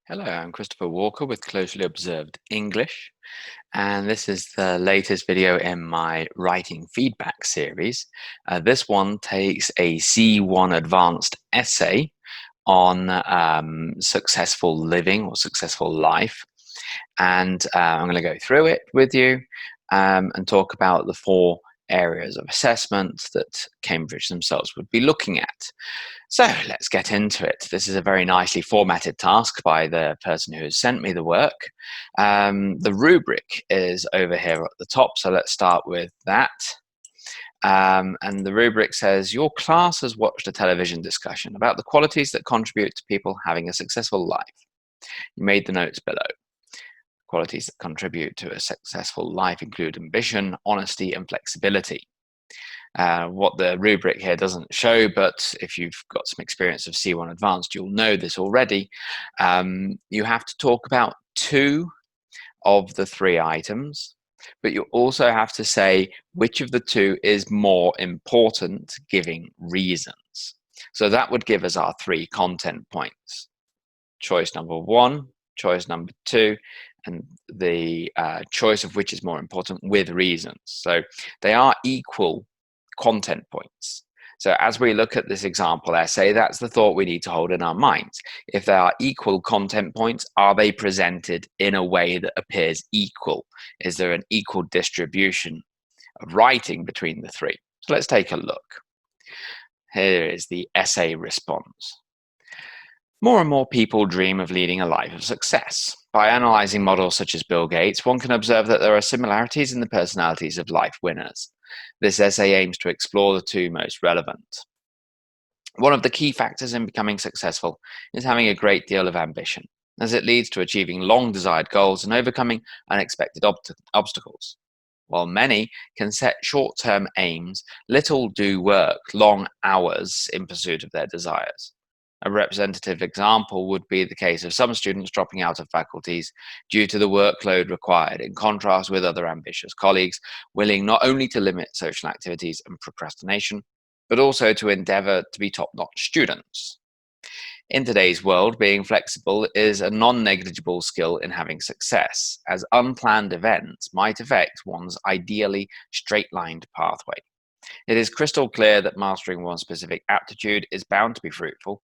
Hello, I'm Christopher Walker with Closely Observed English, and this is the latest video in my writing feedback series. This one takes a C1 advanced essay on successful living or successful life, and I'm going to go through it with you and talk about the four areas of assessment that Cambridge themselves would be looking at. So let's get into it. This is a very nicely formatted task by the person who has sent me the work. The rubric is over here at the top, so let's start with that. And the rubric says, your class has watched a television discussion about the qualities that contribute to people having a successful life. You made the notes below. Qualities that contribute to a successful life include ambition, honesty, and flexibility. What the rubric here doesn't show, but if you've got some experience of C1 Advanced, you'll know this already. You have to talk about two of the three items, but you also have to say which of the two is more important, giving reasons. So that would give us our three content points. Choice number one, choice number two, and the choice of which is more important with reasons. So they are equal content points. So as we look at this example essay, that's the thought we need to hold in our minds. If there are equal content points, are they presented in a way that appears equal? Is there an equal distribution of writing between the three? So let's take a look. Here is the essay response. More and more people dream of leading a life of success. By analyzing models such as Bill Gates, one can observe that there are similarities in the personalities of life winners. This essay aims to explore the two most relevant. One of the key factors in becoming successful is having a great deal of ambition, as it leads to achieving long-desired goals and overcoming unexpected obstacles. While many can set short-term aims, little do work long hours in pursuit of their desires. A representative example would be the case of some students dropping out of faculties due to the workload required, in contrast with other ambitious colleagues willing not only to limit social activities and procrastination, but also to endeavor to be top-notch students. In today's world, being flexible is a non-negligible skill in having success, as unplanned events might affect one's ideally straight-lined pathway. It is crystal clear that mastering one specific aptitude is bound to be fruitful,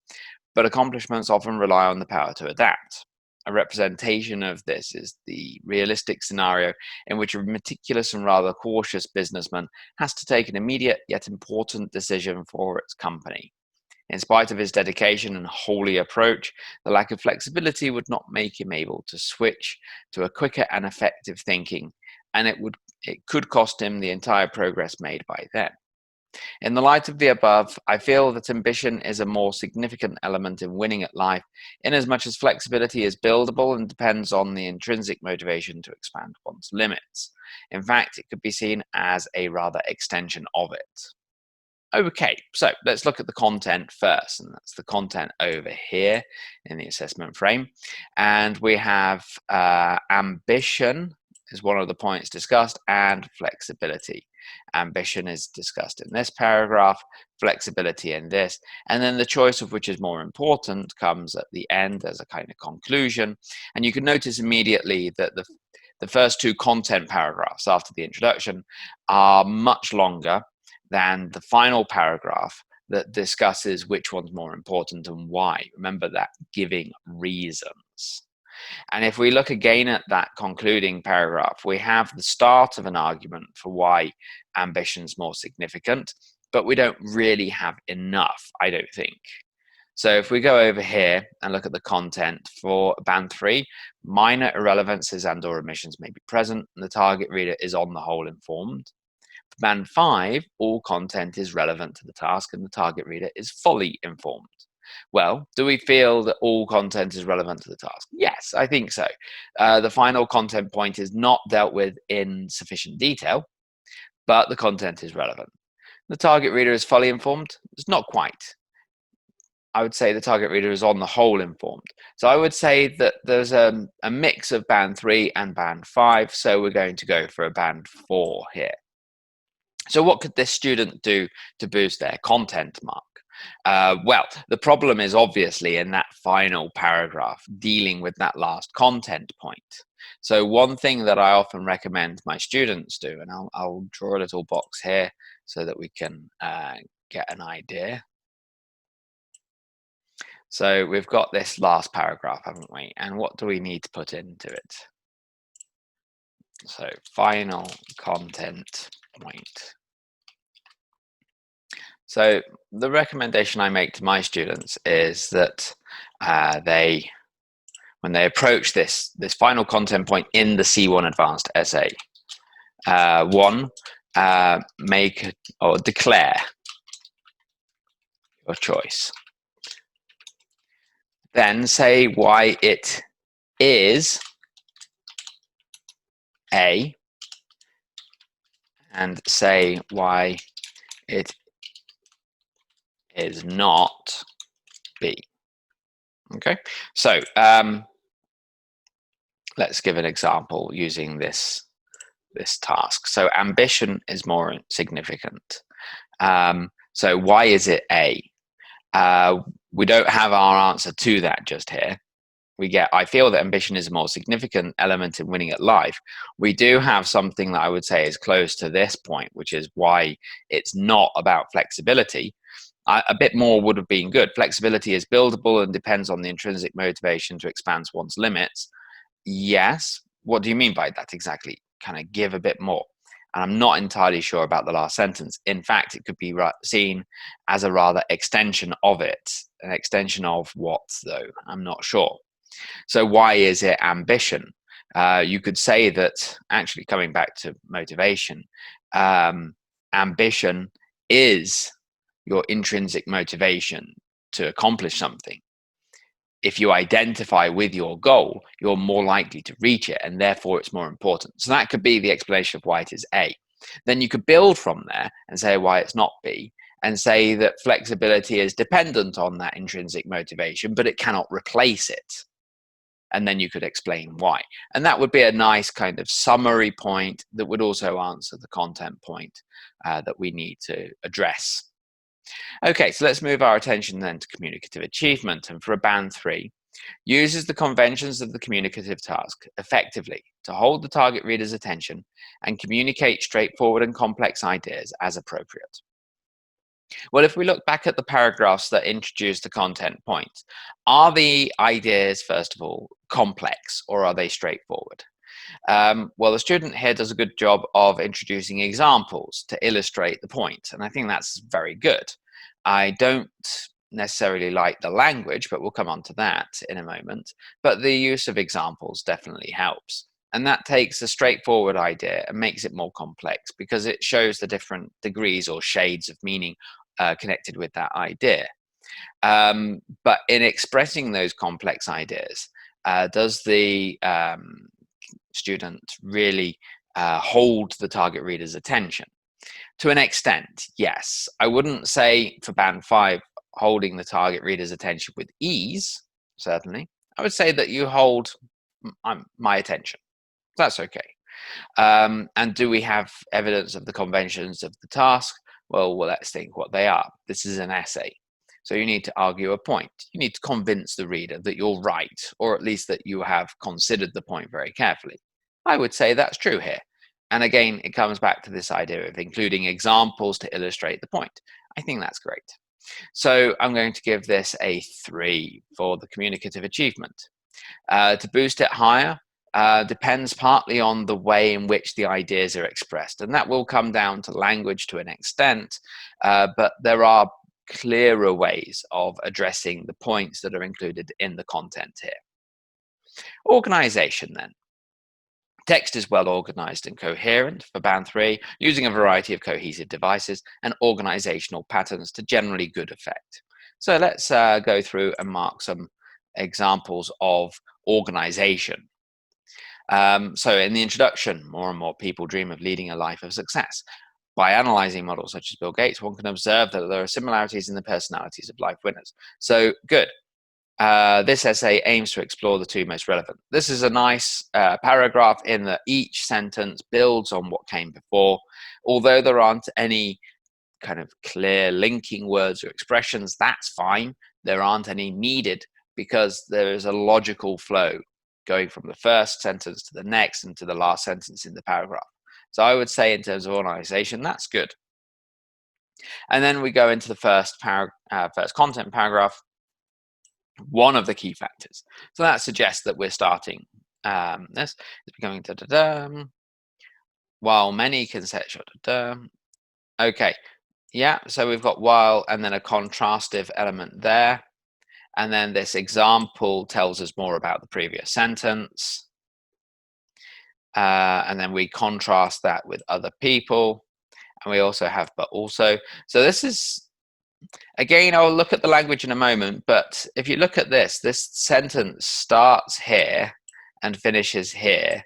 but accomplishments often rely on the power to adapt. A representation of this is the realistic scenario in which a meticulous and rather cautious businessman has to take an immediate yet important decision for its company. In spite of his dedication and holy approach, the lack of flexibility would not make him able to switch to a quicker and effective thinking, and it could cost him the entire progress made by then. In the light of the above, I feel that ambition is a more significant element in winning at life, inasmuch as flexibility is buildable and depends on the intrinsic motivation to expand one's limits. In fact, it could be seen as a rather extension of it. Okay, so let's look at the content first, and that's the content over here in the assessment frame. And we have ambition is one of the points discussed, and flexibility. Ambition is discussed in this paragraph, flexibility in this, and then the choice of which is more important comes at the end as a kind of conclusion. And you can notice immediately that the first two content paragraphs after the introduction are much longer than the final paragraph that discusses which one's more important and why. Remember that, giving reasons. And if we look again at that concluding paragraph, we have the start of an argument for why ambition's more significant, but we don't really have enough, I don't think. So if we go over here and look at the content for band 3, minor irrelevances and or omissions may be present, and the target reader is on the whole informed. For band 5, all content is relevant to the task and the target reader is fully informed. Well, do we feel that all content is relevant to the task? Yes, I think so. The final content point is not dealt with in sufficient detail, but the content is relevant. The target reader is fully informed? It's not quite. I would say the target reader is on the whole informed. So I would say that there's a mix of band 3 and band 5, so we're going to go for a band 4 here. So what could this student do to boost their content mark? Well, the problem is obviously in that final paragraph, dealing with that last content point. So one thing that I often recommend my students do, and I'll draw a little box here so that we can get an idea. So we've got this last paragraph, haven't we? And what do we need to put into it? So final content point. So the recommendation I make to my students is that when they approach this final content point in the C1 Advanced essay, make or declare your choice. Then say why it is A, and say why it is not B. Okay, so let's give an example using this task. So ambition is more significant. So why is it A? We don't have our answer to that just here. We get, I feel that ambition is a more significant element in winning at life. We do have something that I would say is close to this point, which is why it's not about flexibility. A bit more would have been good. Flexibility is buildable and depends on the intrinsic motivation to expand one's limits. Yes. What do you mean by that exactly? Kind of give a bit more. And I'm not entirely sure about the last sentence. In fact, it could be seen as a rather extension of it. An extension of what, though? I'm not sure. So why is it ambition? You could say that, actually coming back to motivation, ambition is your intrinsic motivation to accomplish something. If you identify with your goal, you're more likely to reach it, and therefore it's more important. So that could be the explanation of why it is A. Then you could build from there and say why it's not B, and say that flexibility is dependent on that intrinsic motivation, but it cannot replace it. And then you could explain why. And that would be a nice kind of summary point that would also answer the content point that we need to address. Okay, so let's move our attention then to communicative achievement. And for a band 3, uses the conventions of the communicative task effectively to hold the target reader's attention and communicate straightforward and complex ideas as appropriate. Well, if we look back at the paragraphs that introduce the content points, are the ideas, first of all, complex or are they straightforward? Well, the student here does a good job of introducing examples to illustrate the point, and I think that's very good. I don't necessarily like the language, but we'll come on to that in a moment. But the use of examples definitely helps. And that takes a straightforward idea and makes it more complex because it shows the different degrees or shades of meaning connected with that idea. But in expressing those complex ideas, does the student really hold the target reader's attention? To an extent, yes. I wouldn't say for band 5 holding the target reader's attention with ease, certainly. I would say that you hold my attention. That's okay. And do we have evidence of the conventions of the task? Well, let's think what they are. This is an essay. So you need to argue a point. You need to convince the reader that you're right, or at least that you have considered the point very carefully. I would say that's true here. And again, it comes back to this idea of including examples to illustrate the point. I think that's great. So I'm going to give this a 3 for the communicative achievement. To boost it higher depends partly on the way in which the ideas are expressed. And that will come down to language to an extent, but there are clearer ways of addressing the points that are included in the content here. Organization then. Text is well organized and coherent for band 3, using a variety of cohesive devices and organizational patterns to generally good effect. So let's go through and mark some examples of organization. So in the introduction, more and more people dream of leading a life of success. By analyzing models such as Bill Gates, one can observe that there are similarities in the personalities of life winners. So good. This essay aims to explore the 2 most relevant. This is a nice paragraph in that each sentence builds on what came before. Although there aren't any kind of clear linking words or expressions, that's fine. There aren't any needed because there is a logical flow going from the first sentence to the next and to the last sentence in the paragraph. So I would say in terms of organization, that's good. And then we go into the first content paragraph, one of the key factors. So that suggests that we're starting this is becoming while many conceptual okay, yeah, so we've got while and then a contrastive element there. And then this example tells us more about the previous sentence. And then we contrast that with other people. And we also have but also. So this is, again, I'll look at the language in a moment, but if you look at this sentence starts here and finishes here,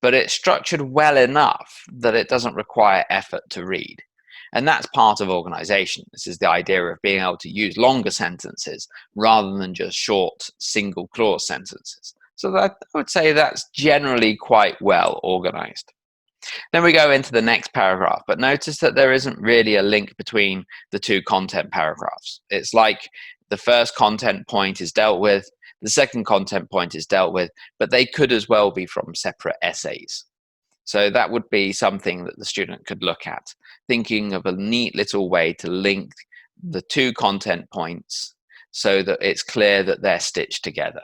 but it's structured well enough that it doesn't require effort to read. And that's part of organization. This is the idea of being able to use longer sentences rather than just short single clause sentences. So that, I would say that's generally quite well organized. Then we go into the next paragraph, but notice that there isn't really a link between the two content paragraphs. It's like the first content point is dealt with, the second content point is dealt with, but they could as well be from separate essays. So that would be something that the student could look at, thinking of a neat little way to link the two content points so that it's clear that they're stitched together.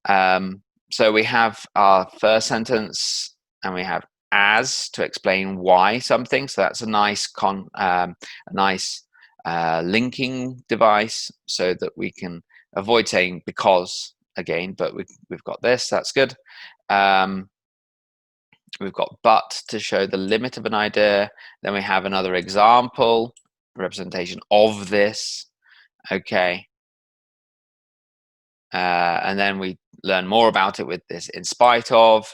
So we have our first sentence and we have as to explain why something. So that's a nice linking device so that we can avoid saying because again, but we've got this, that's good. We've got but to show the limit of an idea. Then we have another example, representation of this. Okay. And then we learn more about it with this in spite of.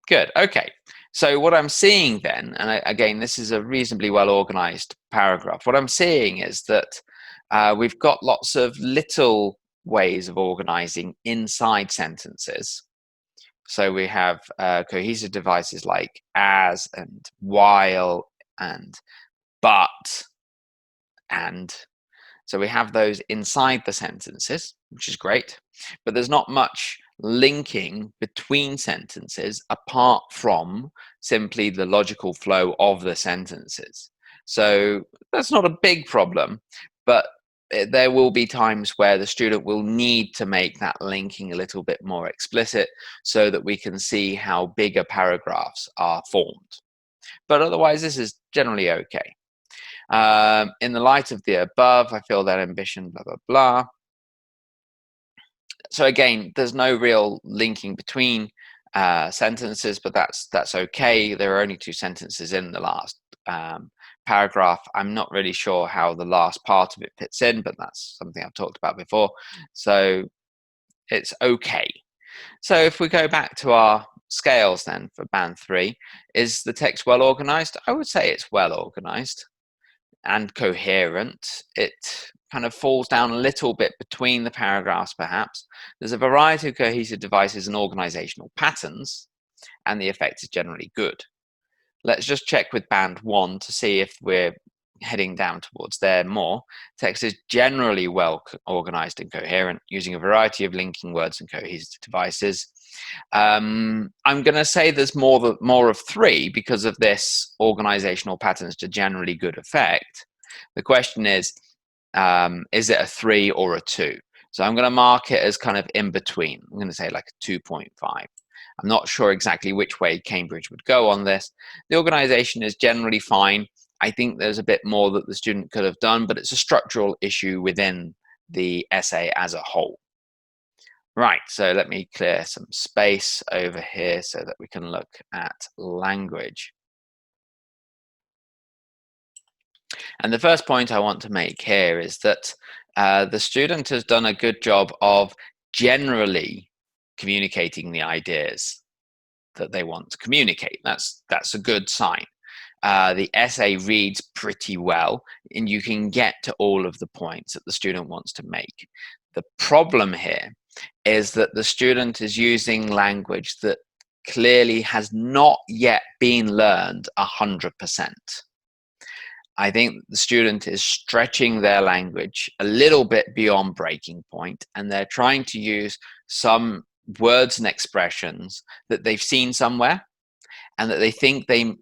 Good. Okay. So what I'm seeing then, and again, this is a reasonably well organized paragraph. What I'm seeing is that we've got lots of little ways of organizing inside sentences. So we have cohesive devices like as and while and but and. So we have those inside the sentences, which is great, but there's not much linking between sentences apart from simply the logical flow of the sentences. So that's not a big problem, but there will be times where the student will need to make that linking a little bit more explicit so that we can see how bigger paragraphs are formed. But otherwise, this is generally okay. In the light of the above, I feel that ambition, blah, blah, blah. So again, there's no real linking between sentences, but that's okay. There are only two sentences in the last paragraph. I'm not really sure how the last part of it fits in, but that's something I've talked about before. So it's okay. So if we go back to our scales then for band 3, is the text well organized? I would say it's well organized and coherent. It kind of falls down a little bit between the paragraphs, perhaps. There's a variety of cohesive devices and organizational patterns, and the effect is generally good. Let's just check with band 1 to see if we're heading down towards there more. Text is generally well organized and coherent, using a variety of linking words and cohesive devices. I'm going to say there's more of 3 because of this organizational patterns to generally good effect. The question is it a 3 or a 2? So I'm going to mark it as kind of in between. I'm going to say like a 2.5. I'm not sure exactly which way Cambridge would go on this. The organization is generally fine. I think there's a bit more that the student could have done, but it's a structural issue within the essay as a whole. Right, so let me clear some space over here so that we can look at language. And the first point I want to make here is that the student has done a good job of generally communicating the ideas that they want to communicate. That's a good sign. The essay reads pretty well, and you can get to all of the points that the student wants to make. The problem here is that the student is using language that clearly has not yet been learned 100%. I think the student is stretching their language a little bit beyond breaking point, and they're trying to use some words and expressions that they've seen somewhere and that they think they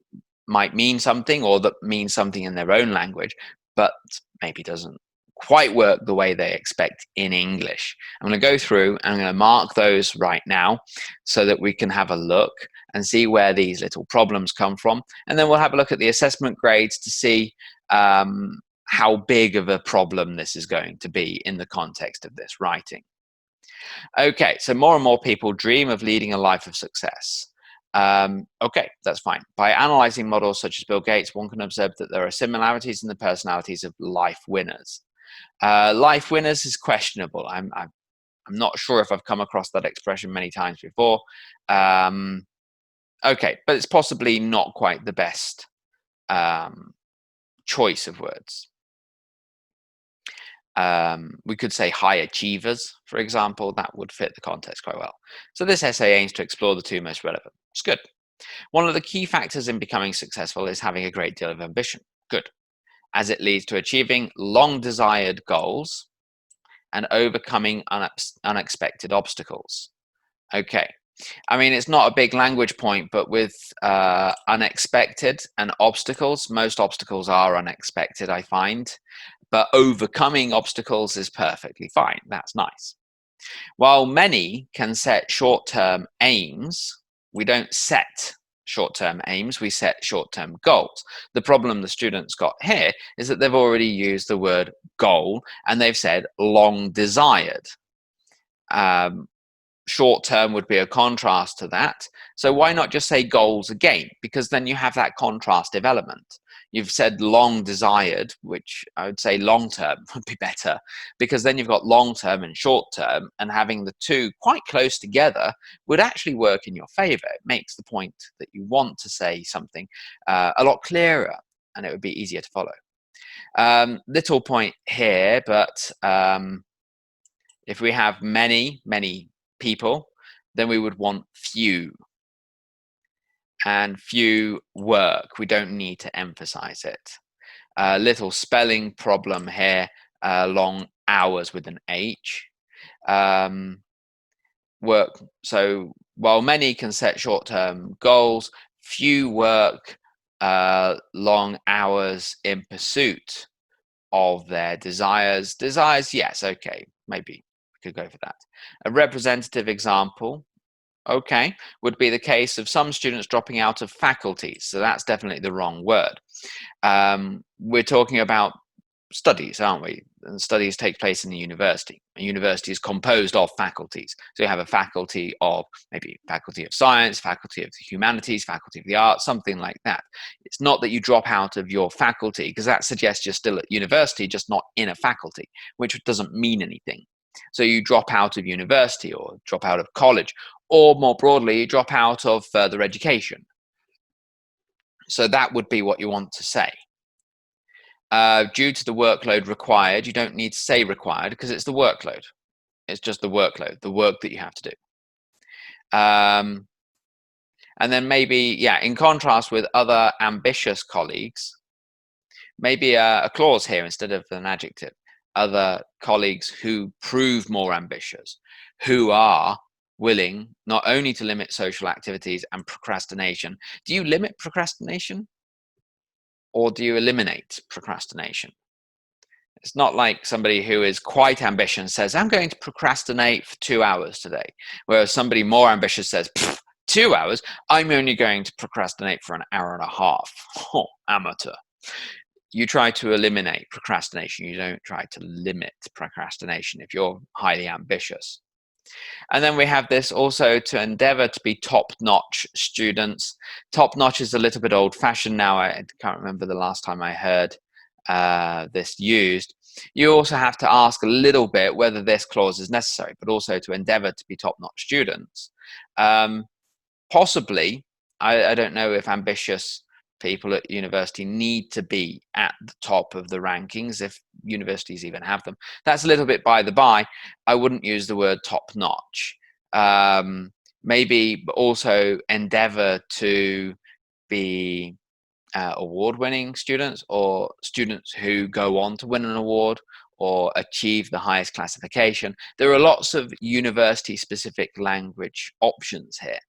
might mean something, or that means something in their own language, but maybe doesn't quite work the way they expect in English. I'm going to go through and I'm going to mark those right now so that we can have a look and see where these little problems come from. And then we'll have a look at the assessment grades to see how big of a problem this is going to be in the context of this writing. Okay, so more and more people dream of leading a life of success. Okay, that's fine. By analyzing models such as Bill Gates, one can observe that there are similarities in the personalities of life winners. Life winners is questionable. I'm not sure if I've come across that expression many times before. Okay, but it's possibly not quite the best choice of words. We could say high achievers, for example. That would fit the context quite well. So this essay aims to explore the two most relevant. It's good. One of the key factors in becoming successful is having a great deal of ambition. Good. As it leads to achieving long-desired goals and overcoming unexpected obstacles. Okay. I mean, it's not a big language point, but with unexpected and obstacles, most obstacles are unexpected, I find. But overcoming obstacles is perfectly fine. That's nice. While many can set short-term aims, we don't set short-term aims, we set short-term goals. The problem the students got here is that they've already used the word goal and they've said long desired. Short term would be a contrast to that. So why not just say goals again? Because then you have that contrastive element. You've said long desired, which I would say long term would be better, because then you've got long term and short term, and having the two quite close together would actually work in your favor. It makes the point that you want to say something a lot clearer, and it would be easier to follow. Little point here, but if we have many people, then we would want few. And few work, we don't need to emphasize it. Little spelling problem here, long hours with an H. Work, so while many can set short-term goals, few work long hours in pursuit of their desires. Desires, yes, okay, maybe we could go for that. A representative example, okay, would be the case of some students dropping out of faculties. So that's definitely the wrong word. We're talking about studies, aren't we? And studies take place in the university. A university is composed of faculties. So you have a faculty of maybe faculty of science, faculty of the humanities, faculty of the arts, something like that. It's not that you drop out of your faculty, because that suggests you're still at university, just not in a faculty, which doesn't mean anything. So you drop out of university or drop out of college, or more broadly, you drop out of further education. So that would be what you want to say. Due to the workload required, you don't need to say required because it's the workload. It's just the workload, the work that you have to do. And then maybe, yeah, in contrast with other ambitious colleagues, maybe a clause here instead of an adjective. Other colleagues who prove more ambitious, who are willing not only to limit social activities and procrastination. Do you limit procrastination? Or do you eliminate procrastination? It's not like somebody who is quite ambitious says, I'm going to procrastinate for 2 hours today. Whereas somebody more ambitious says, 2 hours? I'm only going to procrastinate for an hour and a half. Oh, amateur. You try to eliminate procrastination. You don't try to limit procrastination if you're highly ambitious. And then we have this also to endeavor to be top-notch students. Top-notch is a little bit old-fashioned now. I can't remember the last time I heard this used. You also have to ask a little bit whether this clause is necessary, but also to endeavor to be top-notch students. Possibly, I don't know if ambitious people at university need to be at the top of the rankings, if universities even have them. That's a little bit by the by. I wouldn't use the word top notch. Maybe also endeavor to be award-winning students, or students who go on to win an award or achieve the highest classification. There are lots of university-specific language options here.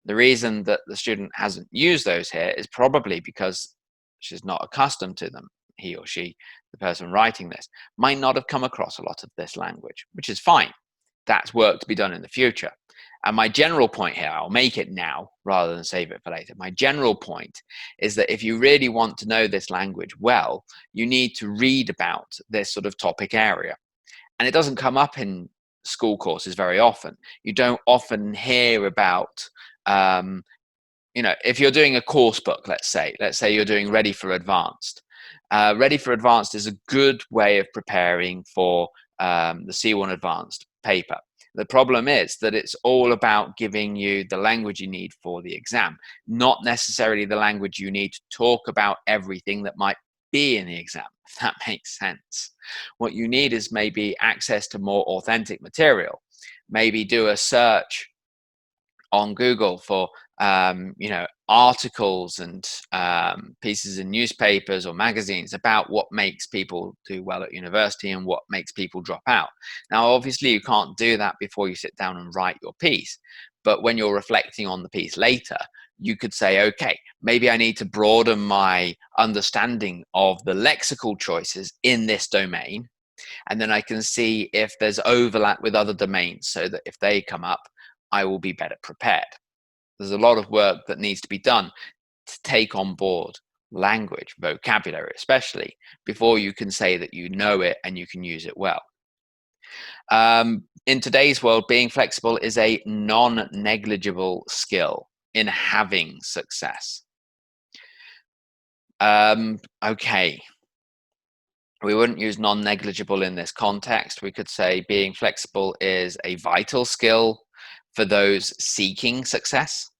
The reason that the student hasn't used those here is probably because she's not accustomed to them. He or she, the person writing this, might not have come across a lot of this language, which is fine. That's work to be done in the future. And my general point here, I'll make it now rather than save it for later. My general point is that if you really want to know this language well, you need to read about this sort of topic area. And it doesn't come up in school courses very often. You don't often hear about, if you're doing a course book, let's say you're doing Ready for Advanced. Ready for Advanced is a good way of preparing for the C1 Advanced paper. The problem is that it's all about giving you the language you need for the exam, not necessarily the language you need to talk about everything that might be in the exam, if that makes sense. What you need is maybe access to more authentic material. Maybe do a search on Google for articles and pieces in newspapers or magazines about what makes people do well at university and what makes people drop out. Now, obviously, you can't do that before you sit down and write your piece. But when you're reflecting on the piece later, you could say, okay, maybe I need to broaden my understanding of the lexical choices in this domain. And then I can see if there's overlap with other domains so that if they come up, I will be better prepared. There's a lot of work that needs to be done to take on board language, vocabulary especially, before you can say that you know it and you can use it well. In today's world, being flexible is a non-negligible skill in having success. Okay. We wouldn't use non-negligible in this context. We could say being flexible is a vital skill for those seeking success,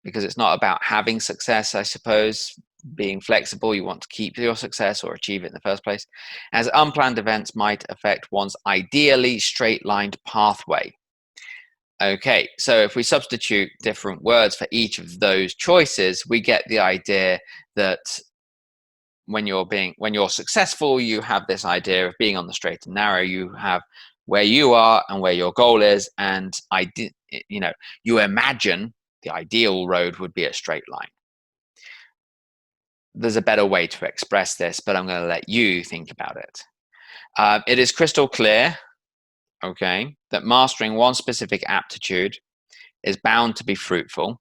because it's not about having success, I suppose. Being flexible, you want to keep your success or achieve it in the first place, as unplanned events might affect one's ideally straight-lined pathway. Okay, so if we substitute different words for each of those choices, we get the idea that when you're successful, you have this idea of being on the straight and narrow. You have where you are and where your goal is, and you imagine the ideal road would be a straight line. There's a better way to express this, but I'm going to let you think about it. It is crystal clear, okay, that mastering one specific aptitude is bound to be fruitful.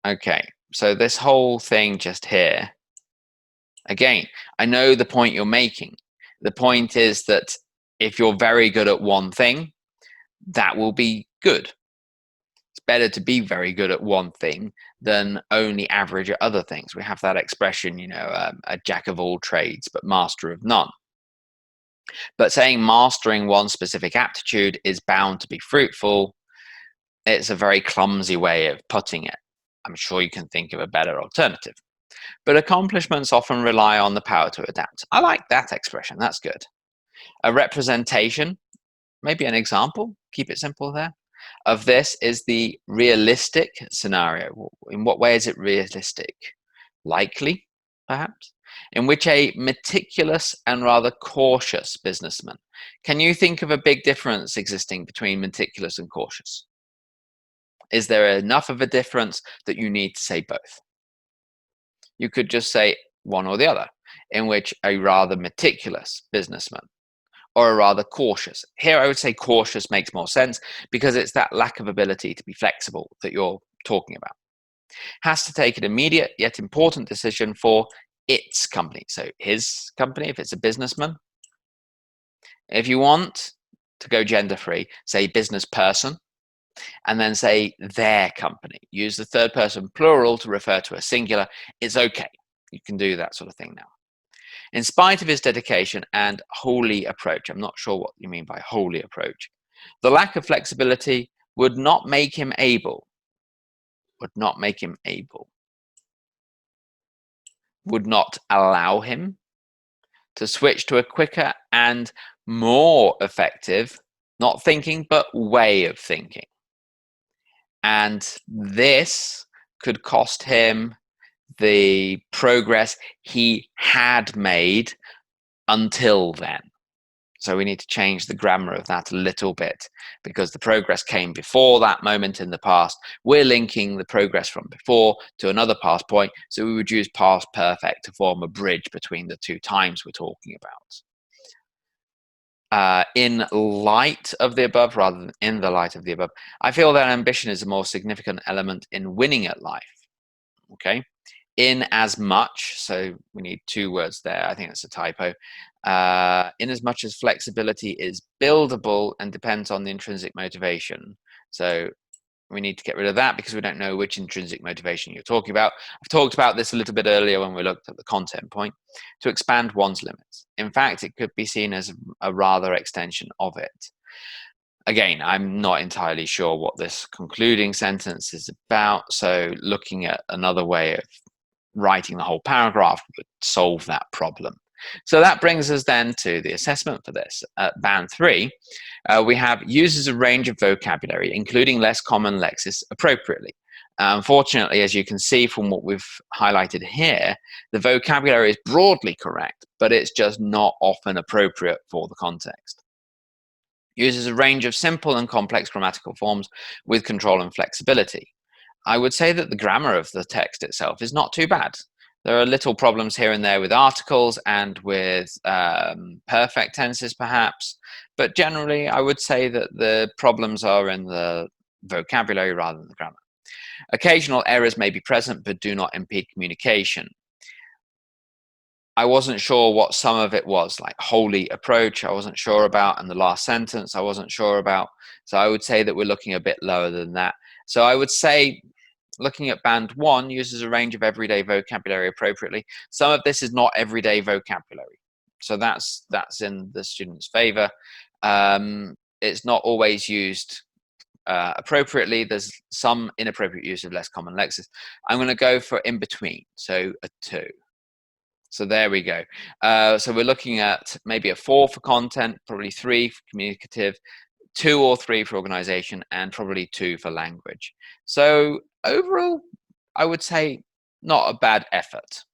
Okay, so this whole thing just here, again, I know the point you're making. The point is that if you're very good at one thing, that will be good. It's better to be very good at one thing than only average at other things. We have that expression, a jack of all trades, but master of none. But saying mastering one specific aptitude is bound to be fruitful, it's a very clumsy way of putting it. I'm sure you can think of a better alternative. But accomplishments often rely on the power to adapt. I like that expression. That's good. A representation, maybe an example, keep it simple there, of this is the realistic scenario. In what way is it realistic? Likely, perhaps, in which a meticulous and rather cautious businessman. Can you think of a big difference existing between meticulous and cautious? Is there enough of a difference that you need to say both? You could just say one or the other, in which a rather meticulous businessman or a rather cautious. Here, I would say cautious makes more sense because it's that lack of ability to be flexible that you're talking about. Has to take an immediate yet important decision for its company. So his company, if it's a businessman. If you want to go gender free, say business person, and then say their company. Use the third person plural to refer to a singular. It's okay. You can do that sort of thing now. In spite of his dedication and holy approach, I'm not sure what you mean by holy approach, the lack of flexibility would not make him able, would not allow him to switch to a quicker and more effective Not thinking, but way of thinking. And this could cost him the progress he had made until then. So we need to change the grammar of that a little bit because the progress came before that moment in the past. We're linking the progress from before to another past point. So we would use past perfect to form a bridge between the two times we're talking about. In light of the above, rather than in the light of the above, I feel that ambition is a more significant element in winning at life. Okay. In as much, so we need two words there. I think that's a typo. In as much as flexibility is buildable and depends on the intrinsic motivation. So we need to get rid of that because we don't know which intrinsic motivation you're talking about. I've talked about this a little bit earlier when we looked at the content point. To expand one's limits. In fact, it could be seen as a rather extension of it. Again, I'm not entirely sure what this concluding sentence is about, so looking at another way of writing the whole paragraph would solve that problem. So that brings us then to the assessment for this. At band 3, we have uses a range of vocabulary, including less common lexis, appropriately. Unfortunately, as you can see from what we've highlighted here, the vocabulary is broadly correct, but it's just not often appropriate for the context. Uses a range of simple and complex grammatical forms with control and flexibility. I would say that the grammar of the text itself is not too bad. There are little problems here and there with articles and with perfect tenses, perhaps, but generally I would say that the problems are in the vocabulary rather than the grammar. Occasional errors may be present, but do not impede communication. I wasn't sure what some of it was, like wholly approach, I wasn't sure about, and the last sentence I wasn't sure about. So I would say that we're looking a bit lower than that. So I would say looking at band 1 uses a range of everyday vocabulary appropriately. Some of this is not everyday vocabulary. So that's in the student's favor. It's not always used appropriately. There's some inappropriate use of less common lexis. I'm going to go for in between, so a 2. So there we go. So we're looking at maybe a 4 for content, probably 3 for communicative, 2 or 3 for organization, and probably 2 for language. So overall, I would say not a bad effort.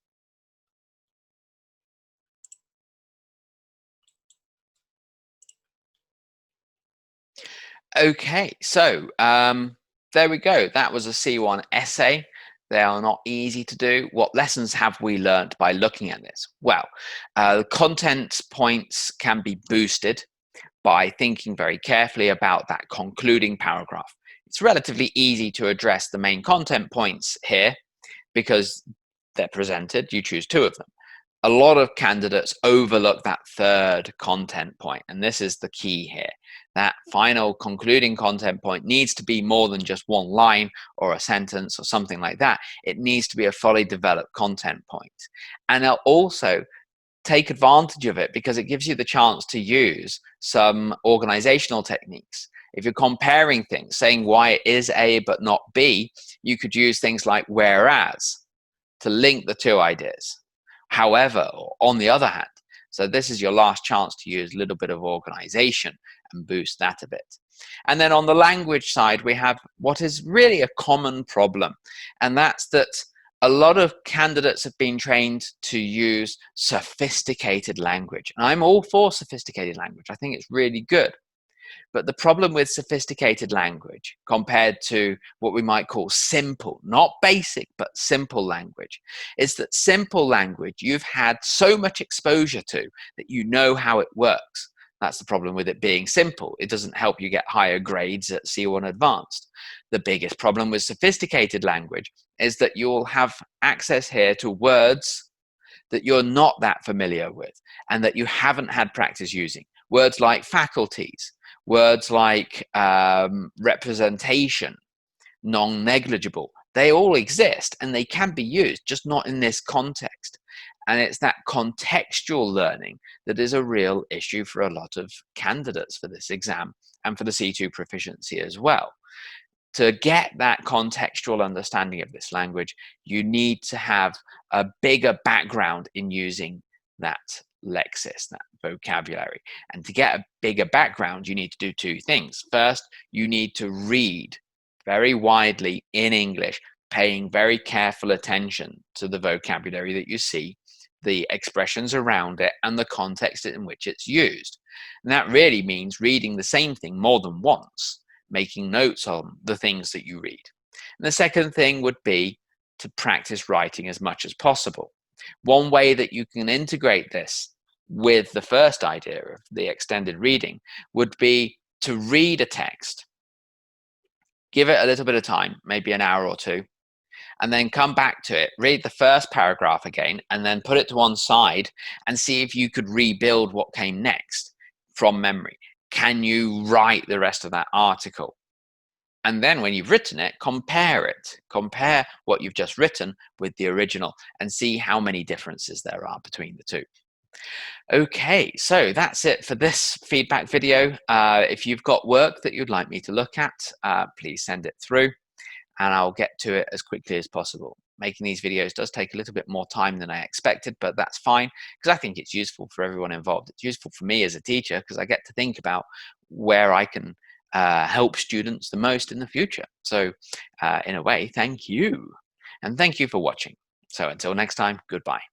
Okay, so there we go. That was a C1 essay. They are not easy to do. What lessons have we learned by looking at this? Well, the content points can be boosted by thinking very carefully about that concluding paragraph. It's relatively easy to address the main content points here because they're presented. You choose 2 of them. A lot of candidates overlook that third content point, and this is the key here. That final concluding content point needs to be more than just one line or a sentence or something like that. It needs to be a fully developed content point. And also take advantage of it because it gives you the chance to use some organizational techniques. If you're comparing things, saying why it is A but not B, you could use things like whereas to link the 2 ideas. However, or on the other hand, so this is your last chance to use a little bit of organization and boost that a bit. And then on the language side, we have what is really a common problem, and that's that a lot of candidates have been trained to use sophisticated language. And I'm all for sophisticated language. I think it's really good. But the problem with sophisticated language compared to what we might call simple, not basic, but simple language, is that simple language you've had so much exposure to that you know how it works. That's the problem with it being simple. It doesn't help you get higher grades at C1 Advanced. The biggest problem with sophisticated language is that you'll have access here to words that you're not that familiar with and that you haven't had practice using. Words like faculties, words like representation, non-negligible, they all exist and they can be used, just not in this context. And it's that contextual learning that is a real issue for a lot of candidates for this exam and for the C2 proficiency as well. To get that contextual understanding of this language, you need to have a bigger background in using that lexis, that vocabulary. And to get a bigger background, you need to do two things. First, you need to read very widely in English, paying very careful attention to the vocabulary that you see, the expressions around it, and the context in which it's used. And that really means reading the same thing more than once, making notes on the things that you read. And the second thing would be to practice writing as much as possible. One way that you can integrate this with the first idea of the extended reading would be to read a text, give it a little bit of time, maybe an hour or two, and then come back to it, read the first paragraph again, and then put it to one side and see if you could rebuild what came next from memory. Can you write the rest of that article? And then when you've written it, compare it. Compare what you've just written with the original and see how many differences there are between the two. Okay, so that's it for this feedback video. If you've got work that you'd like me to look at, please send it through and I'll get to it as quickly as possible. Making these videos does take a little bit more time than I expected, but that's fine because I think it's useful for everyone involved. It's useful for me as a teacher because I get to think about where I can help students the most in the future. So in a way, thank you. And thank you for watching. So until next time, goodbye.